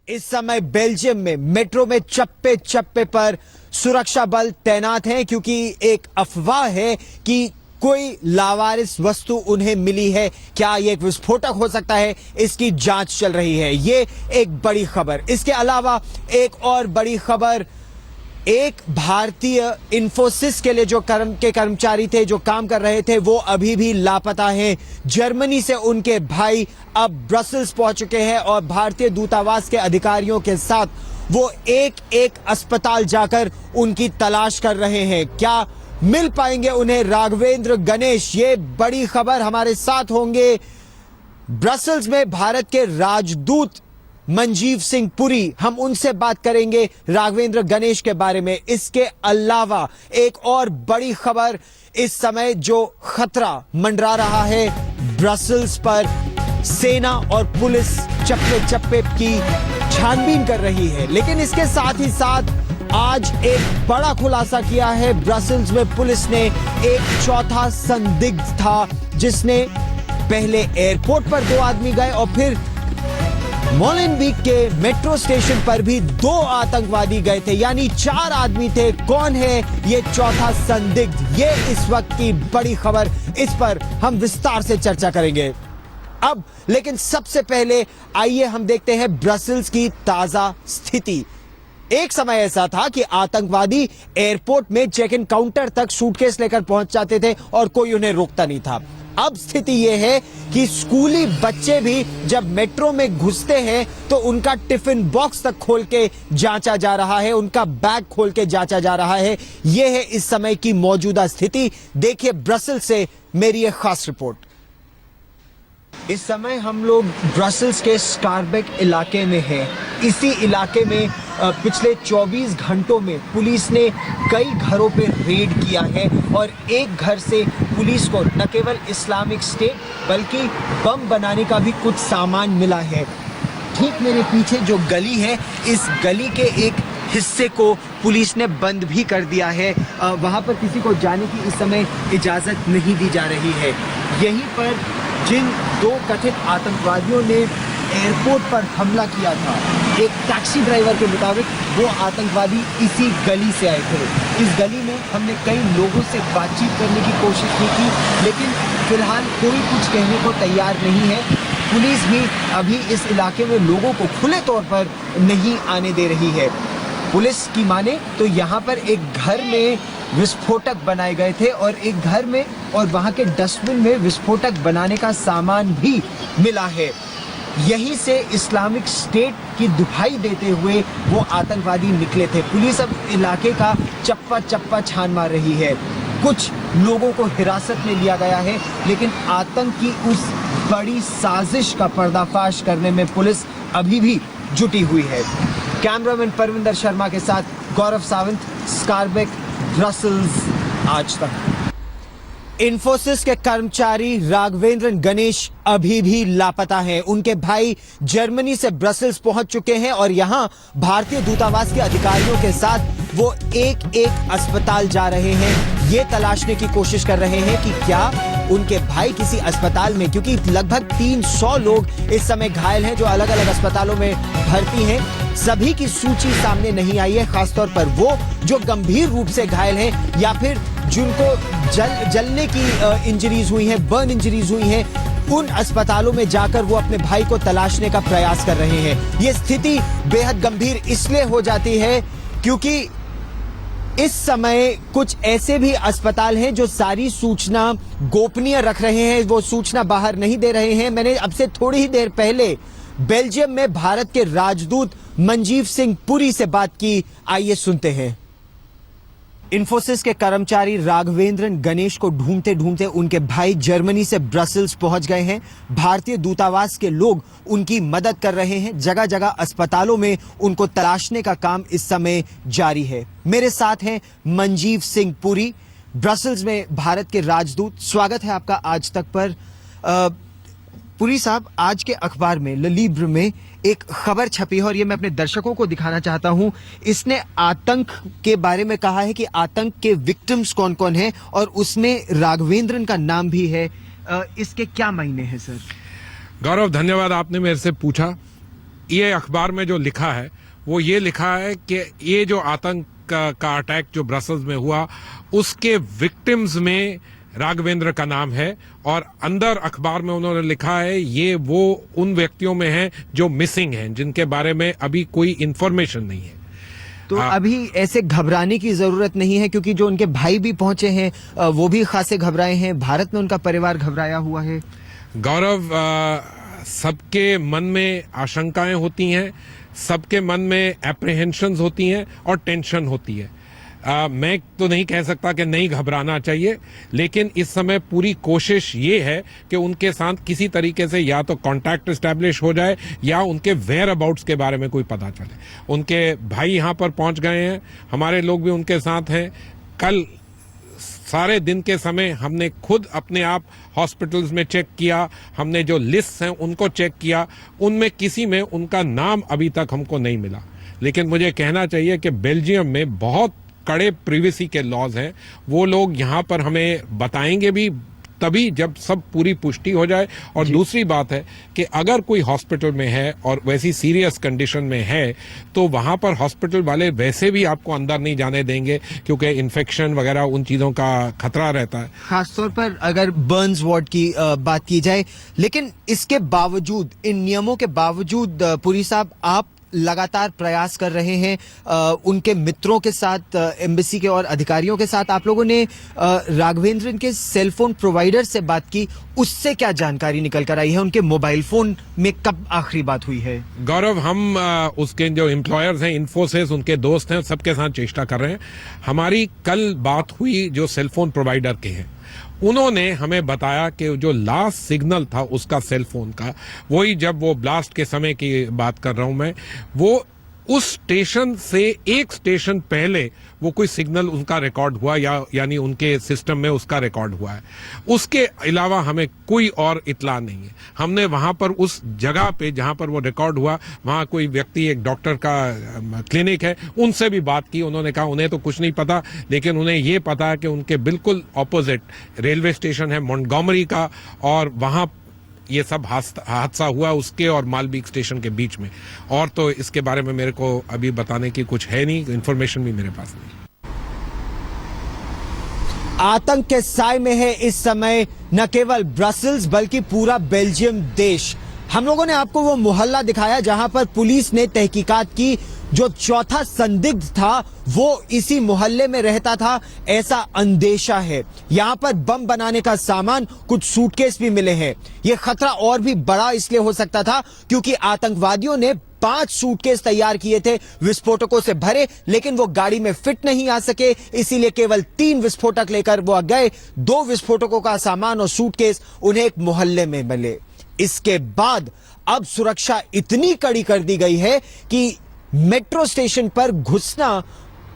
इस समय बेल्जियम में मेट्रो में चप्पे चप्पे पर सुरक्षा बल तैनात हैं क्योंकि एक अफवाह है कि कोई लावारिस वस्तु उन्हें मिली है। क्या ये एक विस्फोटक हो सकता है? इसकी जांच चल रही है। ये एक बड़ी खबर। इसके अलावा एक और बड़ी खबर, एक भारतीय इंफोसिस के लिए जो कर्मचारी थे, जो काम कर रहे थे, वो अभी भी लापता हैं। जर्मनी से उनके भाई अब ब्रसेल्स पहुंच चुके हैं और भारतीय दूतावास के अधिकारियों के साथ वो एक एक अस्पताल जाकर उनकी तलाश कर रहे हैं। क्या मिल पाएंगे उन्हें राघवेंद्र गणेश? ये बड़ी खबर। हमारे साथ होंगे ब्रसेल्स में भारत के राजदूत मंजीव सिंह पुरी। हम उनसे बात करेंगे राघवेंद्र गणेश के बारे में। इसके अलावा एक और बड़ी खबर, इस समय जो खतरा मंडरा रहा है ब्रसेल्स पर, सेना और पुलिस चप्पे चप्पे की छानबीन कर रही है। लेकिन इसके साथ ही साथ आज एक बड़ा खुलासा किया है ब्रसेल्स में पुलिस ने। एक चौथा संदिग्ध था जिसने पहले एयरपोर्ट पर 2 आदमी गए और फिर मोलेनबीक के मेट्रो स्टेशन पर भी 2 आतंकवादी गए थे, यानी 4 आदमी थे। कौन है ये चौथा संदिग्ध? ये इस वक्त की बड़ी खबर। इस पर हम विस्तार से चर्चा करेंगे अब। लेकिन सबसे पहले आइए हम देखते हैं ब्रसेल्स की ताजा स्थिति। एक समय ऐसा था कि आतंकवादी एयरपोर्ट में चेक इन काउंटर तक सूटकेस लेकर पहुंच जाते थे और कोई उन्हें रोकता नहीं था। अब स्थिति यह है कि स्कूली बच्चे भी जब मेट्रो में घुसते हैं तो उनका टिफिन बॉक्स तक खोल के जांचा जा रहा है, उनका बैग खोल के जांचा जा रहा है। यह है इस समय की मौजूदा स्थिति। देखिए ब्रसेल्स से मेरी एक खास रिपोर्ट। इस समय हम लोग ब्रसेल्स के स्कारबेक इलाके में हैं। इसी इलाके में पिछले 24 घंटों में पुलिस ने कई घरों पे रेड किया है और एक घर से पुलिस को न केवल इस्लामिक स्टेट बल्कि बम बनाने का भी कुछ सामान मिला है। ठीक मेरे पीछे जो गली है, इस गली के एक हिस्से को पुलिस ने बंद भी कर दिया है। वहाँ पर किसी को जाने की इस समय इजाज़त नहीं दी जा रही है। यहीं पर जिन 2 कथित आतंकवादियों ने एयरपोर्ट पर हमला किया था, एक टैक्सी ड्राइवर के मुताबिक वो आतंकवादी इसी गली से आए थे। इस गली में हमने कई लोगों से बातचीत करने की कोशिश की थी, लेकिन फिलहाल कोई कुछ कहने को तैयार नहीं है। पुलिस भी अभी इस इलाके में लोगों को खुले तौर पर नहीं आने दे रही है। पुलिस की माने तो यहाँ पर एक घर में विस्फोटक बनाए गए थे और एक घर में और वहाँ के डस्टबिन में विस्फोटक बनाने का सामान भी मिला है। यहीं से इस्लामिक स्टेट की दुहाई देते हुए वो आतंकवादी निकले थे। पुलिस अब इलाके का चप्पा चप्पा छान मार रही है। कुछ लोगों को हिरासत में लिया गया है, लेकिन आतंक की उस बड़ी साजिश का पर्दाफाश करने में पुलिस अभी भी जुटी हुई है। कैमरामैन परविंदर शर्मा के साथ गौरव सावंत, स्कारबेक, ब्रसेल्स, आज तक। इंफोसिस के कर्मचारी राघवेंद्र गणेश अभी भी लापता हैं। उनके भाई जर्मनी से ब्रसेल्स पहुंच चुके हैं और यहां भारतीय दूतावास के अधिकारियों के साथ वो एक एक अस्पताल जा रहे हैं। ये तलाशने की कोशिश कर रहे हैं कि क्या उनके भाई किसी अस्पताल में, क्योंकि लगभग 300 लोग इस समय घायल हैं जो अलग अलग अस्पतालों में भर्ती हैं। सभी की सूची सामने नहीं आई है, खासतौर पर वो जो गंभीर रूप से घायल हैं या फिर जिनको जलने की इंजरीज हुई हैं, बर्न इंजरीज हुई हैं, उन अस्पतालों में जाकर वो अपने भाई को तलाशने का प्रयास कर रहे हैं। ये स्थिति बेहद गंभीर इसलिए हो जाती है क्योंकि इस समय कुछ ऐसे भी अस्पताल हैं जो सारी सूचना गोपनीय रख रहे हैं, वो सूचना बाहर नहीं दे रहे हैं। मैंने अब से थोड़ी ही देर पहले बेल्जियम में भारत के राजदूत मंजीव सिंह पुरी से बात की। आइए सुनते हैं। इंफोसिस के कर्मचारी राघवेंद्र गणेश को ढूंढते ढूंढते उनके भाई जर्मनी से ब्रसेल्स पहुंच गए हैं। भारतीय दूतावास के लोग उनकी मदद कर रहे हैं। जगह जगह अस्पतालों में उनको तलाशने का काम इस समय जारी है। मेरे साथ हैं मंजीव सिंह पुरी, ब्रसेल्स में भारत के राजदूत। स्वागत है आपका आज तक पर। पुरी साहब, आज के अखबार में ल लिब्रे में एक खबर छपी है और ये मैं अपने दर्शकों को दिखाना चाहता हूं। इसने आतंक के बारे में कहा है कि आतंक के विक्टिम्स कौन कौन हैं और उसमें राघवेंद्रन का नाम भी है। इसके क्या मायने हैं सर? गौरव, धन्यवाद आपने मेरे से पूछा। ये अखबार में जो लिखा है वो ये लिखा है कि ये जो आतंक का अटैक जो ब्रसल्स में हुआ उसके विक्टिम्स में राघवेंद्र का नाम है, और अंदर अखबार में उन्होंने लिखा है ये वो उन व्यक्तियों में है जो मिसिंग हैं, जिनके बारे में अभी कोई इंफॉर्मेशन नहीं है। तो अभी ऐसे घबराने की जरूरत नहीं है, क्योंकि जो उनके भाई भी पहुंचे हैं वो भी खासे घबराए हैं, भारत में उनका परिवार घबराया हुआ है। गौरव, सबके मन में आशंकाएं होती हैं, सबके मन में एप्रीहेंशंस होती हैं और टेंशन होती है। मैं तो नहीं कह सकता कि नहीं घबराना चाहिए, लेकिन इस समय पूरी कोशिश ये है कि उनके साथ किसी तरीके से या तो कांटेक्ट एस्टैब्लिश हो जाए या उनके वेयर अबाउट्स के बारे में कोई पता चले। उनके भाई यहाँ पर पहुंच गए हैं, हमारे लोग भी उनके साथ हैं। कल सारे दिन के समय हमने खुद अपने आप हॉस्पिटल्स में चेक किया, हमने जो लिस्ट हैं उनको चेक किया, उनमें किसी में उनका नाम अभी तक हमको नहीं मिला। लेकिन मुझे कहना चाहिए कि बेल्जियम में बहुत कड़े प्रिवेसी के लॉज हैं, वो लोग यहाँ पर हमें बताएंगे भी तभी जब सब पूरी पुष्टि हो जाए। और दूसरी बात है कि अगर कोई हॉस्पिटल में है और वैसी सीरियस कंडीशन में है तो वहां पर हॉस्पिटल वाले वैसे भी आपको अंदर नहीं जाने देंगे, क्योंकि इन्फेक्शन वगैरह उन चीजों का खतरा रहता है, खासतौर पर अगर बर्न्स वार्ड की बात की जाए। लेकिन इसके बावजूद, इन नियमों के बावजूद पुरी साहब, आप लगातार प्रयास कर रहे हैं उनके मित्रों के साथ, एम्बेसी के और अधिकारियों के साथ। आप लोगों ने राघवेंद्रन के सेलफोन प्रोवाइडर से बात की, उससे क्या जानकारी निकल कर आई है? उनके मोबाइल फोन में कब आखिरी बात हुई है? गौरव, हम उसके जो एम्प्लॉयर्स हैं, इन्फोसिस, उनके दोस्त हैं, सबके साथ चेष्टा कर रहे हैं। हमारी कल बात हुई जो सेलफोन प्रोवाइडर के हैं, उन्होंने हमें बताया कि जो लास्ट सिग्नल था उसका सेलफोन का, वही जब वो ब्लास्ट के समय की बात कर रहा हूं मैं, वो उस स्टेशन से एक स्टेशन पहले वो कोई सिग्नल उनका रिकॉर्ड हुआ, यानी उनके सिस्टम में उसका रिकॉर्ड हुआ है। उसके अलावा हमें कोई और इत्ला नहीं है। हमने वहां पर उस जगह पे जहां पर वो रिकॉर्ड हुआ, वहां कोई व्यक्ति, एक डॉक्टर का क्लिनिक है, उनसे भी बात की। उन्होंने कहा उन्हें तो कुछ नहीं पता, लेकिन उन्हें ये पता है कि उनके बिल्कुल ऑपोजिट रेलवे स्टेशन है मॉन्टगोमरी का, और वहां ये सब हादसा हुआ उसके और मालबीक स्टेशन के बीच में। और तो इसके बारे में मेरे को अभी बताने की कुछ है नहीं, इन्फॉर्मेशन भी मेरे पास नहीं। आतंक के साए में है इस समय न केवल ब्रसल्स बल्कि पूरा बेल्जियम देश। हम लोगों ने आपको वो मोहल्ला दिखाया जहां पर पुलिस ने तहकीकात की। जो चौथा संदिग्ध था वो इसी मोहल्ले में रहता था, ऐसा अंदेशा है। यहां पर बम बनाने का सामान, कुछ सूटकेस भी मिले हैं। यह खतरा और भी बड़ा इसलिए हो सकता था क्योंकि आतंकवादियों ने 5 सूटकेस तैयार किए थे विस्फोटकों से भरे, लेकिन वो गाड़ी में फिट नहीं आ सके, इसीलिए केवल 3 विस्फोटक लेकर वो गए। 2 विस्फोटकों का सामान और सूटकेस उन्हें एक मोहल्ले में मिले। इसके बाद अब सुरक्षा इतनी कड़ी कर दी गई है कि मेट्रो स्टेशन पर घुसना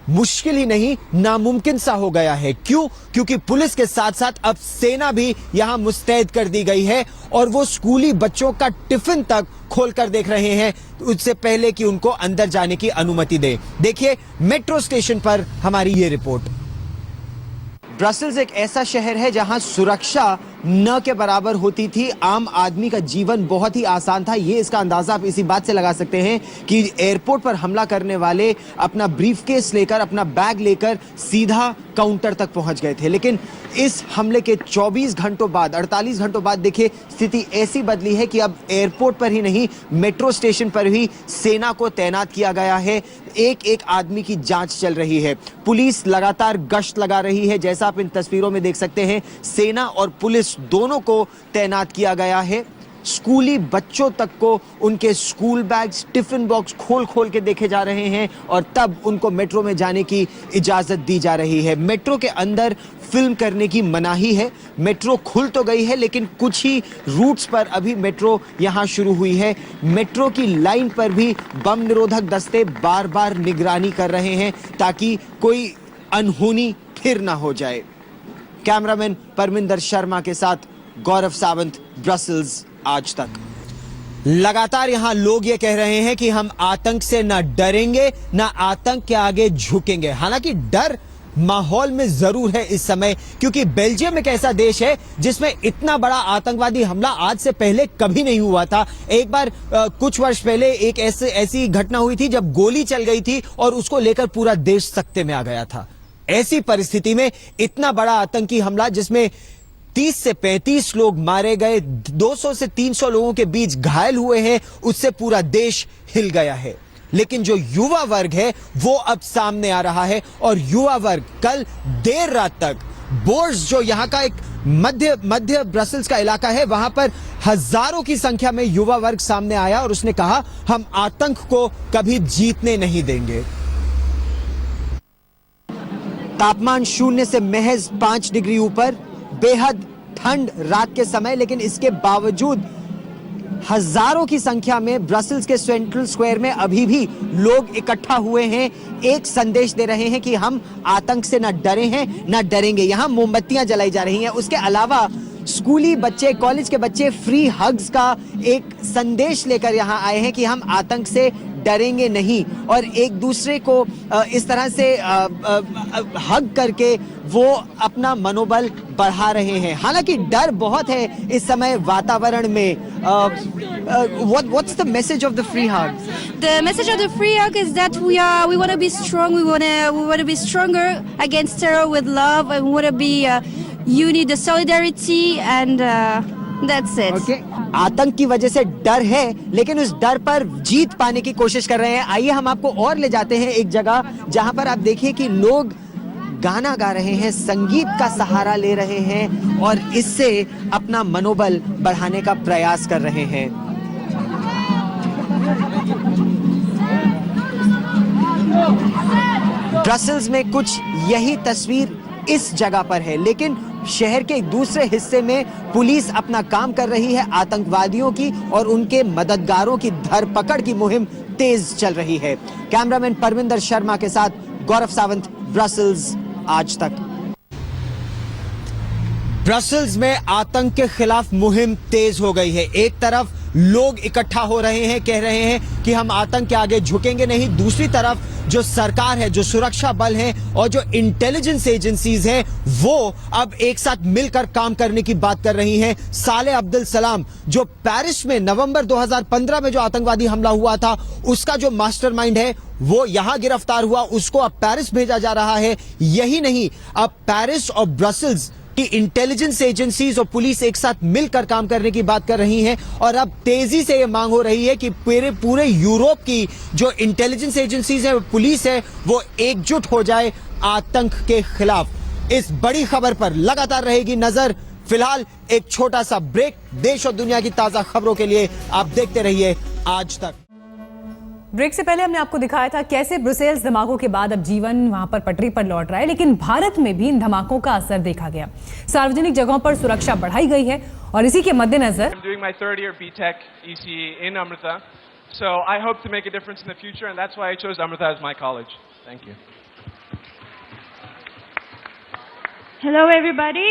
मुश्किल ही नहीं, नामुमकिन सा हो गया है। क्यों? क्योंकि पुलिस के साथ साथ अब सेना भी यहां मुस्तैद कर दी गई है और वो स्कूली बच्चों का टिफिन तक खोलकर देख रहे हैं उससे पहले कि उनको अंदर जाने की अनुमति दे। देखिए मेट्रो स्टेशन पर हमारी ये रिपोर्ट। ब्रसल्स एक ऐसा शहर है जहां सुरक्षा न के बराबर होती थी। आम आदमी का जीवन बहुत ही आसान था। ये इसका अंदाजा आप इसी बात से लगा सकते हैं कि एयरपोर्ट पर हमला करने वाले अपना ब्रीफकेस लेकर, अपना बैग लेकर सीधा काउंटर तक पहुंच गए थे। लेकिन इस हमले के 24 घंटों बाद, 48 घंटों बाद देखिए स्थिति ऐसी बदली है कि अब एयरपोर्ट पर ही नहीं, मेट्रो स्टेशन पर भी सेना को तैनात किया गया है। एक एक आदमी की जांच चल रही है। पुलिस लगातार गश्त लगा रही है। जैसा आप इन तस्वीरों में देख सकते हैं, सेना और पुलिस दोनों को तैनात किया गया है। स्कूली बच्चों तक को उनके स्कूल बैग्स, टिफिन बॉक्स खोल खोल के देखे जा रहे हैं और तब उनको मेट्रो में जाने की इजाजत दी जा रही है। मेट्रो के अंदर फिल्म करने की मनाही है। मेट्रो खुल तो गई है लेकिन कुछ ही रूट्स पर अभी मेट्रो यहां शुरू हुई है। मेट्रो की लाइन पर भी बम निरोधक दस्ते बार बार निगरानी कर रहे हैं ताकि कोई अनहोनी फिर ना हो जाए। कैमरामैन परमिंदर शर्मा के साथ गौरव सावंत, ब्रसल्स आज तक। लगातार यहां लोग ये कह रहे हैं कि हम आतंक से ना डरेंगे ना आतंक के आगे झुकेंगे। हालांकि डर माहौल में जरूर है इस समय, क्योंकि बेल्जियम एक ऐसा देश है जिसमें इतना बड़ा आतंकवादी हमला आज से पहले कभी नहीं हुआ था। एक बार कुछ वर्ष पहले एक ऐसी घटना हुई थी जब गोली चल गई थी और उसको लेकर पूरा देश सख्ते में आ गया था। ऐसी परिस्थिति में इतना बड़ा आतंकी हमला जिसमें 30 से 35 लोग मारे गए, 200 से 300 लोगों के बीच घायल हुए हैं, उससे पूरा देश हिल गया है। लेकिन जो युवा वर्ग है वो अब सामने आ रहा है और युवा वर्ग कल देर रात तक बोर्स, जो यहां का एक मध्य ब्रसेल्स का इलाका है, वहां पर हजारों की संख्या में युवा वर्ग सामने आया और उसने कहा हम आतंक को कभी जीतने नहीं देंगे। तापमान 0 से महज 5 डिग्री ऊपर, बेहद ठंड रात के समय, लेकिन इसके बावजूद हजारों की संख्या में ब्रसेल्स के सेंट्रल स्क्वायर में अभी भी लोग इकट्ठा हुए हैं, एक संदेश दे रहे हैं कि हम आतंक से न डरे हैं न डरेंगे। यहां मोमबत्तियां जलाई जा रही हैं। उसके अलावा स्कूली बच्चे, कॉलेज के बच्चे फ्री हग्स का एक संदेश लेकर यहां आए हैं कि हम आतंक से डरेंगे नहीं, और एक दूसरे को इस तरह से हग करके वो अपना मनोबल बढ़ा रहे हैं। हालांकि डर बहुत है इस समय वातावरण में। What's the message of the free hug? The message of the free hug is that we want to be strong. We want to be stronger against terror with love, and we want to be unity, the solidarity, and that's it. Okay. आतंक की वजह से डर है, लेकिन उस डर पर जीत पाने की कोशिश कर रहे हैं। आइए हम आपको और ले जाते हैं एक जगह जहां पर आप देखिए कि लोग गाना गा रहे हैं, संगीत का सहारा ले रहे हैं और इससे अपना मनोबल बढ़ाने का प्रयास कर रहे हैं। ब्रसेल्स में कुछ यही तस्वीर इस जगह पर है, लेकिन शहर के दूसरे हिस्से में पुलिस अपना काम कर रही है। आतंकवादियों की और उनके मददगारों की धरपकड़ की मुहिम तेज चल रही है। कैमरामैन परविंदर शर्मा के साथ गौरव सावंत, ब्रसेल्स, आज तक। ब्रसेल्स में आतंक के खिलाफ मुहिम तेज हो गई है। एक तरफ लोग इकट्ठा हो रहे हैं, कह रहे हैं कि हम आतंक के आगे झुकेंगे नहीं। दूसरी तरफ जो सरकार है, जो सुरक्षा बल हैं और जो इंटेलिजेंस एजेंसीज हैं, वो अब एक साथ मिलकर काम करने की बात कर रही हैं। सालेह अब्दुल सलाम, जो पेरिस में नवंबर 2015 में जो आतंकवादी हमला हुआ था, उसका जो मास्टरमाइंड है वो यहां गिरफ्तार हुआ, उसको अब पेरिस भेजा जा रहा है। यही नहीं, अब पेरिस और ब्रसेल्स कि इंटेलिजेंस एजेंसीज और पुलिस एक साथ मिलकर काम करने की बात कर रही हैं और अब तेजी से ये मांग हो रही है कि पूरे यूरोप की जो इंटेलिजेंस एजेंसीज है, पुलिस है, वो एकजुट हो जाए आतंक के खिलाफ। इस बड़ी खबर पर लगातार रहेगी नजर। फिलहाल एक छोटा सा ब्रेक। देश और दुनिया की ताजा खबरों के लिए आप देखते रहिए आज तक। ब्रेक से पहले हमने आपको दिखाया था कैसे ब्रुसेल्स धमाकों के बाद अब जीवन वहां पर पटरी पर लौट रहा है, लेकिन भारत में भी इन धमाकों का असर देखा गया। सार्वजनिक जगहों पर सुरक्षा बढ़ाई गई है और इसी के मद्देनजर Hello everybody.